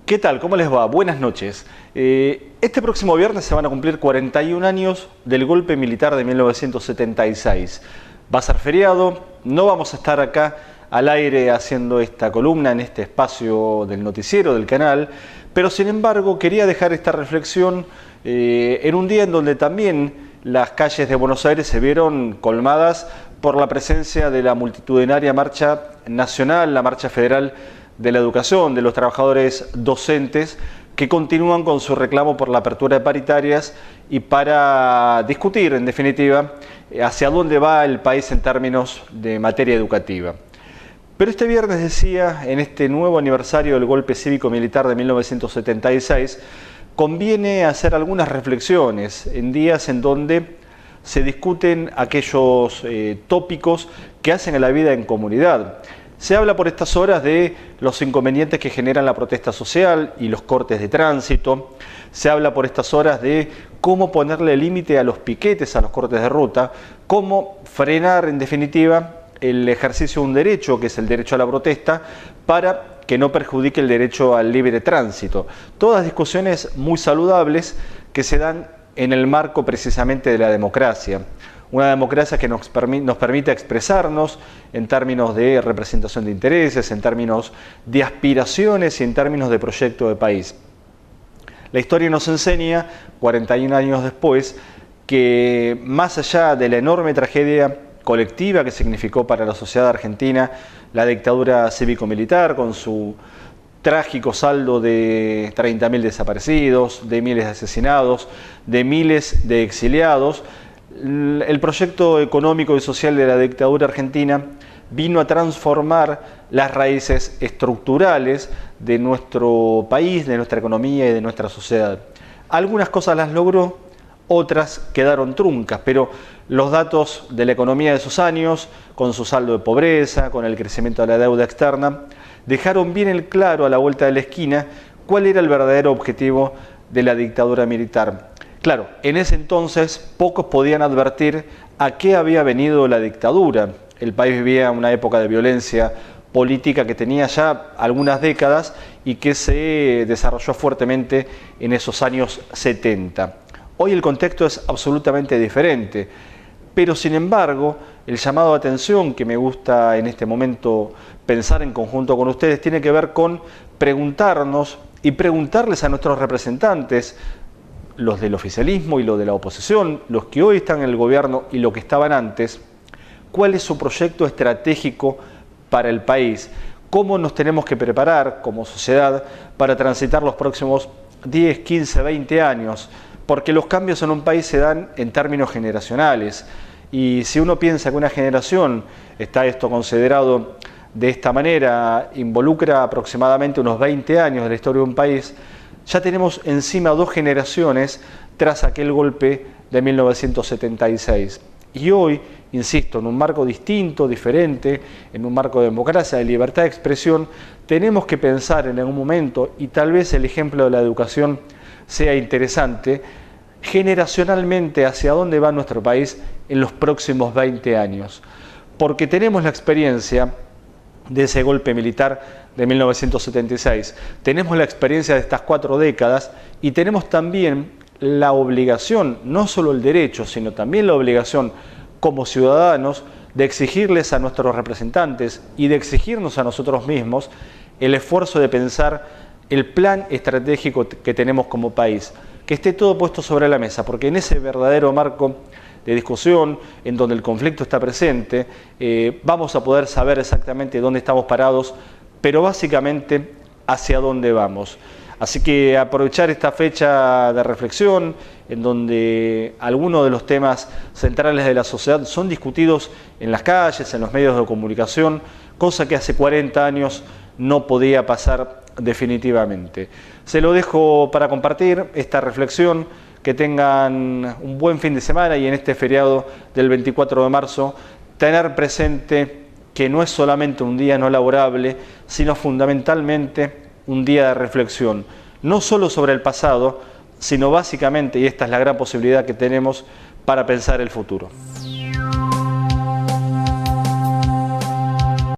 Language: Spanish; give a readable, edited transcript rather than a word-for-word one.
¿Qué tal? ¿Cómo les va? Buenas noches. Este próximo viernes se van a cumplir 41 años del golpe militar de 1976. Va a ser feriado, no vamos a estar acá al aire haciendo esta columna en este espacio del noticiero del canal, pero sin embargo quería dejar esta reflexión en un día en donde también las calles de Buenos Aires se vieron colmadas por la presencia de la multitudinaria marcha nacional, la marcha federal de la educación, de los trabajadores docentes que continúan con su reclamo por la apertura de paritarias y para discutir, en definitiva, hacia dónde va el país en términos de materia educativa. Pero este viernes, decía, en este nuevo aniversario del golpe cívico-militar de 1976, conviene hacer algunas reflexiones en días en donde se discuten aquellos tópicos que hacen a la vida en comunidad. Se habla por estas horas de los inconvenientes que generan la protesta social y los cortes de tránsito. Se habla por estas horas de cómo ponerle límite a los piquetes, a los cortes de ruta, cómo frenar, en definitiva, el ejercicio de un derecho, que es el derecho a la protesta, para que no perjudique el derecho al libre tránsito. Todas discusiones muy saludables que se dan en el marco precisamente de la democracia. Una democracia que nos permite expresarnos en términos de representación de intereses, en términos de aspiraciones y en términos de proyecto de país. La historia nos enseña, 41 años después, que más allá de la enorme tragedia colectiva que significó para la sociedad argentina la dictadura cívico-militar, con su trágico saldo de 30.000 desaparecidos, de miles de asesinados, de miles de exiliados, el proyecto económico y social de la dictadura argentina vino a transformar las raíces estructurales de nuestro país, de nuestra economía y de nuestra sociedad. Algunas cosas las logró, otras quedaron truncas, pero los datos de la economía de esos años, con su saldo de pobreza, con el crecimiento de la deuda externa, dejaron bien en claro a la vuelta de la esquina cuál era el verdadero objetivo de la dictadura militar. Claro, en ese entonces pocos podían advertir a qué había venido la dictadura. El país vivía una época de violencia política que tenía ya algunas décadas y que se desarrolló fuertemente en esos años 70. Hoy el contexto es absolutamente diferente, pero sin embargo el llamado de atención que me gusta en este momento pensar en conjunto con ustedes tiene que ver con preguntarnos y preguntarles a nuestros representantes, los del oficialismo y los de la oposición, los que hoy están en el gobierno y los que estaban antes, cuál es su proyecto estratégico para el país, cómo nos tenemos que preparar como sociedad para transitar los próximos 10, 15, 20 años, porque los cambios en un país se dan en términos generacionales y si uno piensa que una generación, está esto considerado de esta manera, involucra aproximadamente unos 20 años de la historia de un país, ya tenemos encima 2 generaciones tras aquel golpe de 1976. Y hoy, insisto, en un marco distinto, diferente, en un marco de democracia, de libertad de expresión, tenemos que pensar en algún momento, y tal vez el ejemplo de la educación sea interesante, generacionalmente hacia dónde va nuestro país en los próximos 20 años. Porque tenemos la experiencia de ese golpe militar de 1976. Tenemos la experiencia de estas 4 décadas y tenemos también la obligación, no solo el derecho, sino también la obligación como ciudadanos de exigirles a nuestros representantes y de exigirnos a nosotros mismos el esfuerzo de pensar el plan estratégico que tenemos como país, que esté todo puesto sobre la mesa, porque en ese verdadero marco de discusión, en donde el conflicto está presente, vamos a poder saber exactamente dónde estamos parados, pero básicamente hacia dónde vamos. Así que aprovechar esta fecha de reflexión, en donde algunos de los temas centrales de la sociedad son discutidos en las calles, en los medios de comunicación, cosa que hace 40 años no podía pasar definitivamente. Se lo dejo para compartir esta reflexión. Que tengan un buen fin de semana y en este feriado del 24 de marzo tener presente que no es solamente un día no laborable, sino fundamentalmente un día de reflexión, no solo sobre el pasado, sino básicamente, y esta es la gran posibilidad que tenemos, para pensar el futuro.